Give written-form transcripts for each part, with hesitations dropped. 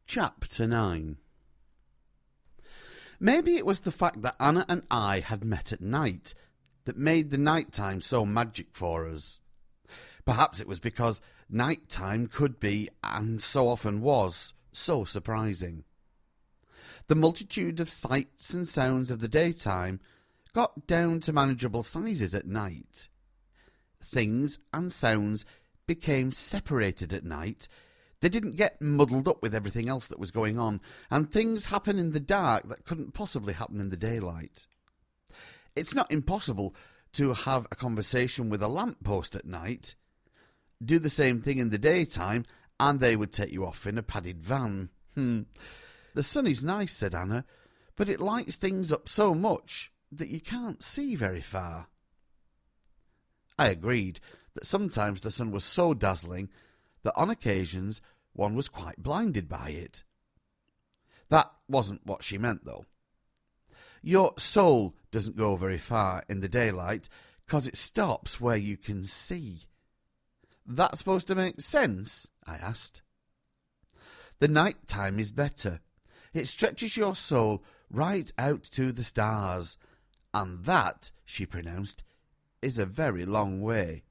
Chapter 9. Maybe it was the fact that Anna and I had met at night that made the night time so magic for us. Perhaps it was because night time could be, and so often was, so surprising. The multitude of sights and sounds of the daytime got down to manageable sizes at night. Things and sounds became separated at night. They didn't get muddled up with everything else that was going on, and things happen in the dark that couldn't possibly happen in the daylight. It's not impossible to have a conversation with a lamppost at night. Do the same thing in the daytime, and they would take you off in a padded van. The sun is nice, said Anna, but it lights things up so much that you can't see very far. I agreed that sometimes the sun was so dazzling that on occasions one was quite blinded by it. That wasn't what she meant, though. Your soul doesn't go very far in the daylight, 'cause it stops where you can see. That supposed to make sense? I asked. The night time is better. It stretches your soul right out to the stars, and that, she pronounced, is a very long way.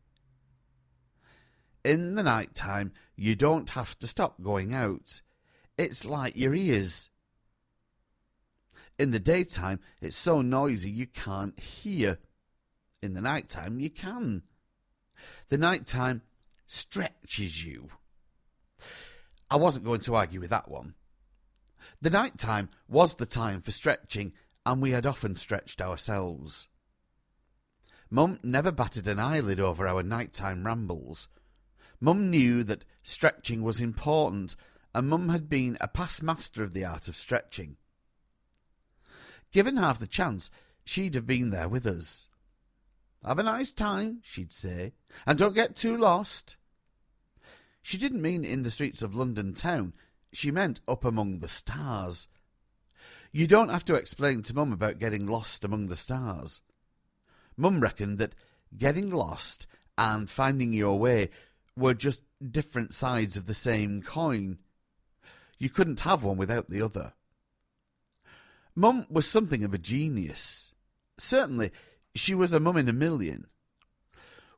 In the night time, you don't have to stop going out. It's like your ears. In the daytime, it's so noisy you can't hear. In the night time, you can. The night time stretches you. I wasn't going to argue with that one. The night time was the time for stretching, and we had often stretched ourselves. Mum never batted an eyelid over our nighttime rambles. Mum knew that stretching was important, and Mum had been a past master of the art of stretching. Given half the chance, she'd have been there with us. Have a nice time, she'd say, and don't get too lost. She didn't mean in the streets of London town. She meant up among the stars. You don't have to explain to Mum about getting lost among the stars. Mum reckoned that getting lost and finding your way were just different sides of the same coin. You couldn't have one without the other. Mum was something of a genius. Certainly, she was a mum in a million.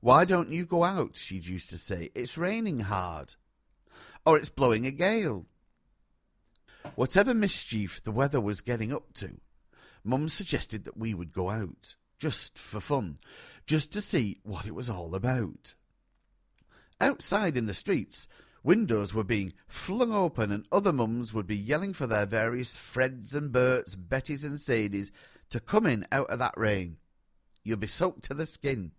Why don't you go out, she used to say. It's raining hard. Or it's blowing a gale. Whatever mischief the weather was getting up to, Mum suggested that we would go out, just for fun, just to see what it was all about. Outside in the streets, windows were being flung open and other mums would be yelling for their various Freds and Berts, Bettys and Sadies to come in out of that rain. You'll be soaked to the skin.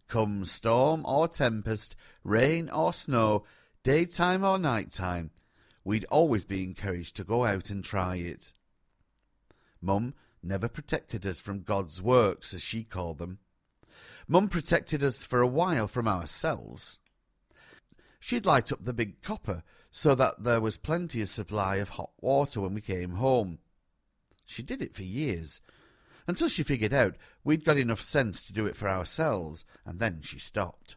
Come storm or tempest, rain or snow, daytime or nighttime, we'd always be encouraged to go out and try it. Mum never protected us from God's works, as she called them. Mum protected us for a while from ourselves. She'd light up the big copper so that there was plenty of supply of hot water when we came home. She did it for years, until she figured out we'd got enough sense to do it for ourselves, and then she stopped.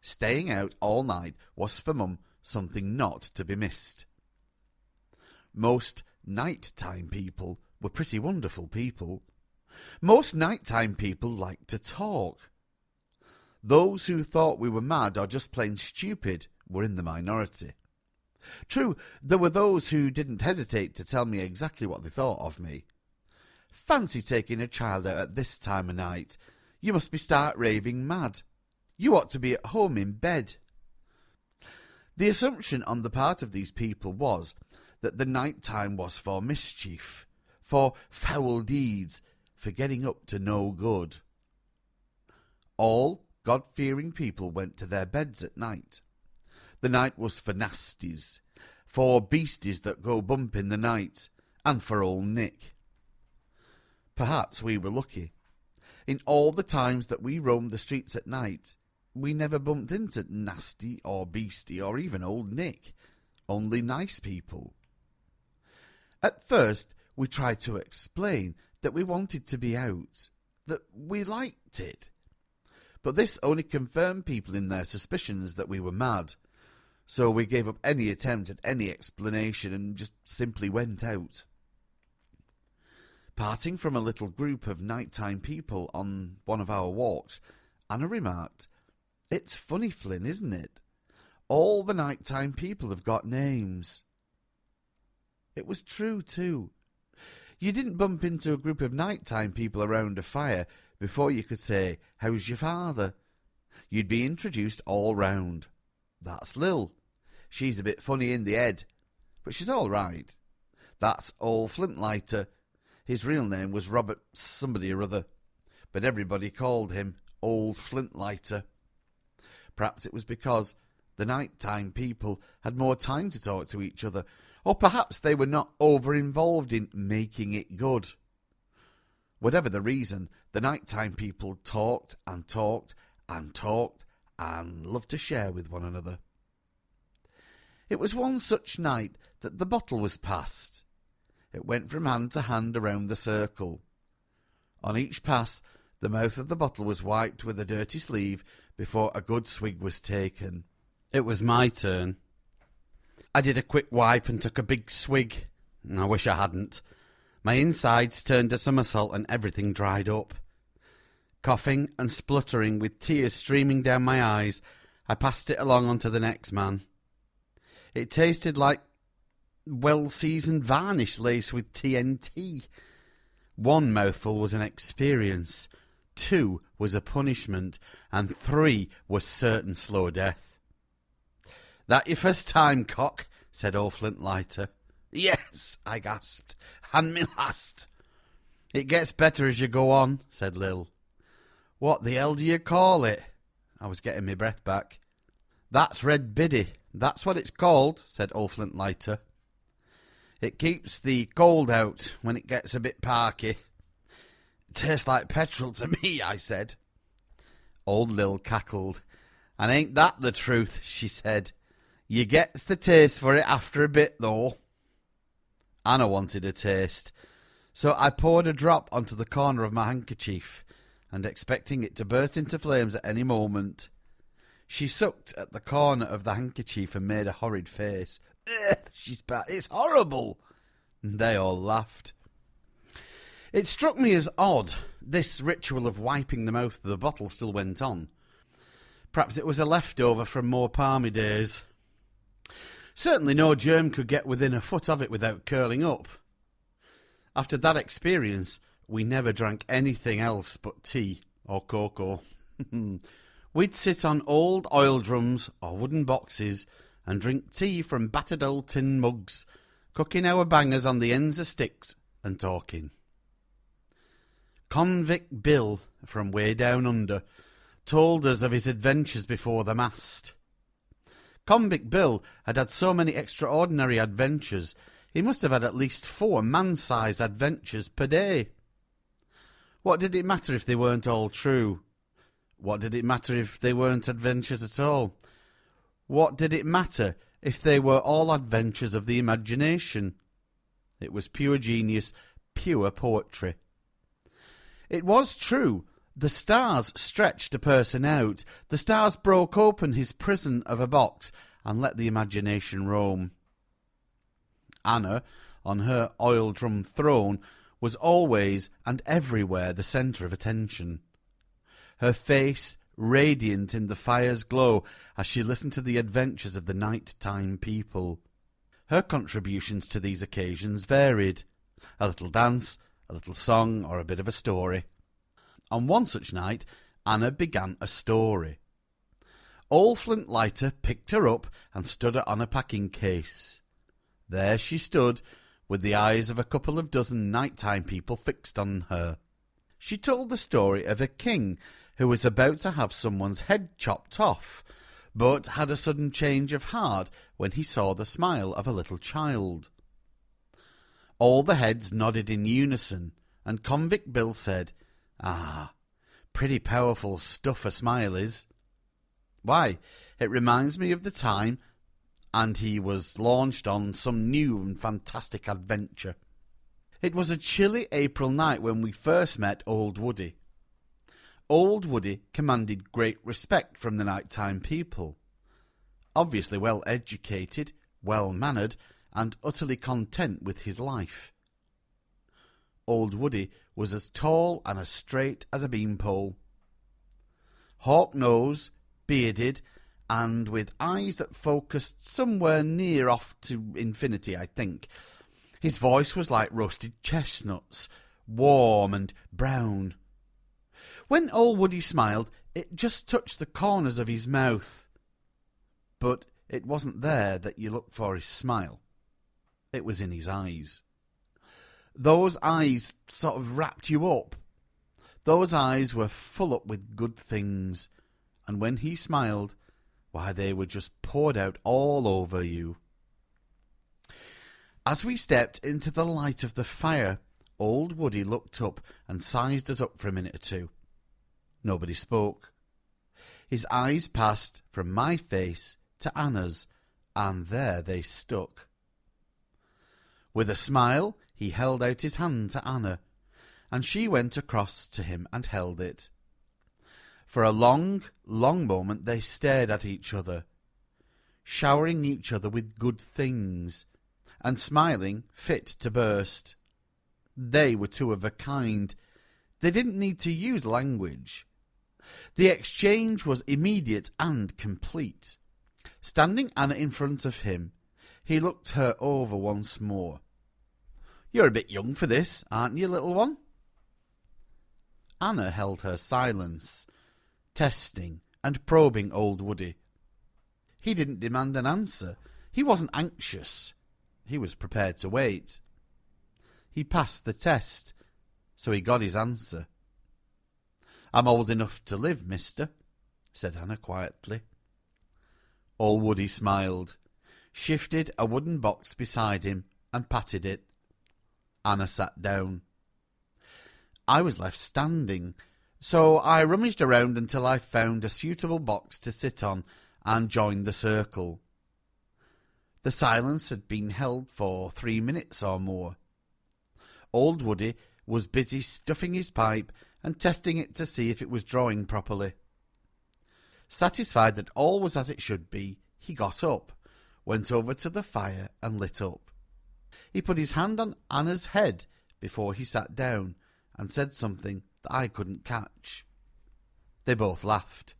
Staying out all night was for Mum something not to be missed. Most night-time people were pretty wonderful people. Most nighttime people liked to talk. Those who thought we were mad or just plain stupid were in the minority. True, there were those who didn't hesitate to tell me exactly what they thought of me. Fancy taking a child out at this time of night. You must be stark raving mad. You ought to be at home in bed. The assumption on the part of these people was that the night time was for mischief, for foul deeds, for getting up to no good. All God-fearing people went to their beds at night. The night was for nasties, for beasties that go bump in the night, and for old Nick. Perhaps we were lucky. In all the times that we roamed the streets at night, we never bumped into nasty or beastie or even old Nick, only nice people. At first, we tried to explain that we wanted to be out, that we liked it. But this only confirmed people in their suspicions that we were mad. so we gave up any attempt at any explanation and just simply went out. Parting from a little group of nighttime people on one of our walks, Anna remarked, "It's funny, Fynn, isn't it? All the nighttime people have got names." It was true, too. You didn't bump into a group of nighttime people around a fire before you could say, "How's your father?" You'd be introduced all round. "That's Lil. She's a bit funny in the head, but she's all right. That's old Flintlighter. His real name was Robert somebody or other, but everybody called him Old Flintlighter." Perhaps it was because the nighttime people had more time to talk to each other, or perhaps they were not over-involved in making it good. Whatever the reason, the nighttime people talked and talked and talked and loved to share with one another. It was one such night that the bottle was passed. It went from hand to hand around the circle. On each pass, the mouth of the bottle was wiped with a dirty sleeve before a good swig was taken. It was my turn. I did a quick wipe and took a big swig. I wish I hadn't. My insides turned a somersault and everything dried up. Coughing and spluttering with tears streaming down my eyes, I passed it along onto the next man. It tasted like well-seasoned varnish laced with TNT. 1 mouthful was an experience, 2 was a punishment, and 3 was certain slow death. "That your first time, cock?" said old Flintlighter. "Yes," I gasped, "and me last." "It gets better as you go on," said Lil. "What the hell do you call it?" I was getting my breath back. "That's Red Biddy, that's what it's called," said old Flintlighter. "It keeps the cold out when it gets a bit parky." "It tastes like petrol to me," I said. Old Lil cackled. "And ain't that the truth?" she said. "You gets the taste for it after a bit, though." Anna wanted a taste, so I poured a drop onto the corner of my handkerchief, and expecting it to burst into flames at any moment. She sucked at the corner of the handkerchief and made a horrid face. "Ugh," she spat, "it's horrible." And they all laughed. It struck me as odd. This ritual of wiping the mouth of the bottle still went on. Perhaps it was a leftover from more palmy days. Certainly no germ could get within a foot of it without curling up. After that experience, we never drank anything else but tea or cocoa. We'd sit on old oil drums or wooden boxes and drink tea from battered old tin mugs, cooking our bangers on the ends of sticks and talking. Convict Bill, from way down under, told us of his adventures before the mast. Convict Bill had had so many extraordinary adventures, he must have had at least 4 man-size adventures per day. What did it matter if they weren't all true? What did it matter if they weren't adventures at all? What did it matter if they were all adventures of the imagination? It was pure genius, pure poetry. It was true. The stars stretched a person out. The stars broke open his prison of a box and let the imagination roam. Anna, on her oil drum throne, was always and everywhere the centre of attention. Her face radiant in the fire's glow as she listened to the adventures of the night-time people. Her contributions to these occasions varied. A little dance, a little song, or a bit of a story. On one such night, Anna began a story. Old Flintlighter picked her up and stood her on a packing case. There she stood, with the eyes of a couple of dozen night-time people fixed on her. She told the story of a king who was about to have someone's head chopped off, but had a sudden change of heart when he saw the smile of a little child. All the heads nodded in unison, and Convict Bill said, "Ah, pretty powerful stuff a smile is. Why, it reminds me of the time," and he was launched on some new and fantastic adventure. It was a chilly April night when we first met Old Woody. Old Woody commanded great respect from the night-time people. obviously well educated, well mannered, and utterly content with his life. Old Woody was as tall and as straight as a beanpole. Hawk-nosed, bearded, and with eyes that focused somewhere near off to infinity, I think. His voice was like roasted chestnuts, warm and brown. When old Woody smiled, it just touched the corners of his mouth. But it wasn't there that you looked for his smile. It was in his eyes. Those eyes sort of wrapped you up. Those eyes were full up with good things, and when he smiled, why, they were just poured out all over you. As we stepped into the light of the fire, old Woody looked up and sized us up for a minute or two. Nobody spoke. His eyes passed from my face to Anna's, and there they stuck. With a smile, he held out his hand to Anna, and she went across to him and held it. For a long, long moment they stared at each other, showering each other with good things, and smiling fit to burst. They were two of a kind. They didn't need to use language. The exchange was immediate and complete. Standing Anna in front of him, he looked her over once more. "You're a bit young for this, aren't you, little one?" Anna held her silence, testing and probing old Woody. He didn't demand an answer. He wasn't anxious. He was prepared to wait. He passed the test, so he got his answer. "I'm old enough to live, mister," said Anna quietly. Old Woody smiled, shifted a wooden box beside him, and patted it. Anna sat down. I was left standing, so I rummaged around until I found a suitable box to sit on and joined the circle. The silence had been held for 3 minutes or more. Old Woody was busy stuffing his pipe and testing it to see if it was drawing properly. Satisfied that all was as it should be, he got up, went over to the fire and lit up. He put his hand on Anna's head before he sat down and said something that I couldn't catch. They both laughed.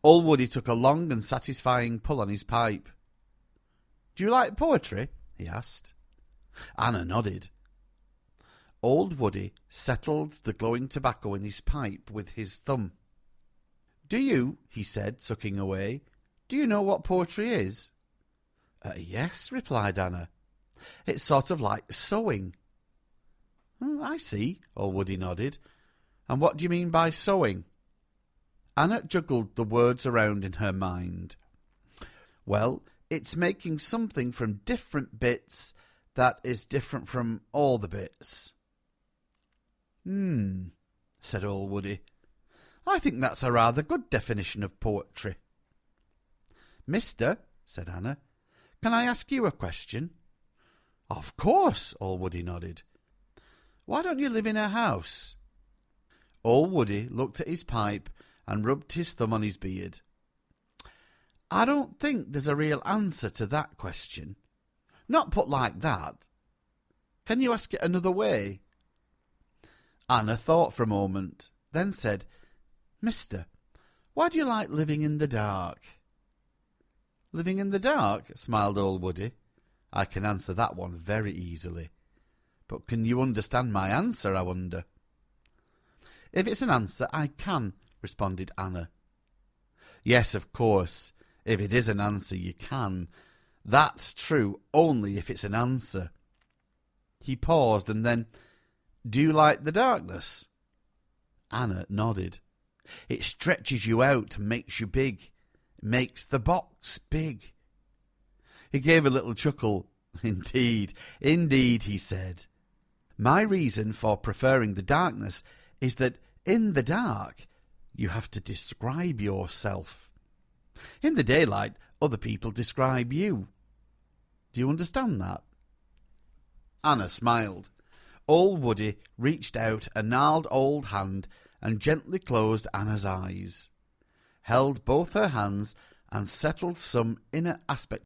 Old Woody took a long and satisfying pull on his pipe. "Do you like poetry?" he asked. Anna nodded. Old Woody settled the glowing tobacco in his pipe with his thumb. "Do you," he said, sucking away, "do you know what poetry is?" "Yes," replied Anna. "It's sort of like sewing." "I see," old Woody nodded. "And what do you mean by sewing?" Anna juggled the words around in her mind. "Well, it's making something from different bits that is different from all the bits." Said old Woody. "I think that's a rather good definition of poetry." "Mister," said Anna, "can I ask you a question?" "Of course," old Woody nodded. "Why don't you live in a house?" Old Woody looked at his pipe and rubbed his thumb on his beard. "I don't think there's a real answer to that question. Not put like that. Can you ask it another way?" Anna thought for a moment, then said, "Mister, why do you like living in the dark?" "Living in the dark?" smiled old Woody. "I can answer that one very easily. But can you understand my answer, I wonder?" "If it's an answer, I can," responded Anna. "Yes, of course. If it is an answer, you can. That's true only if it's an answer." He paused and then, "Do you like the darkness?" Anna nodded. "It stretches you out and makes you big. It makes the box big." He gave a little chuckle. Indeed, he said. "My reason for preferring the darkness is that in the dark you have to describe yourself. In the daylight, other people describe you. Do you understand that?" Anna smiled. Old Woody reached out a gnarled old hand and gently closed Anna's eyes, held both her hands and settled some inner aspects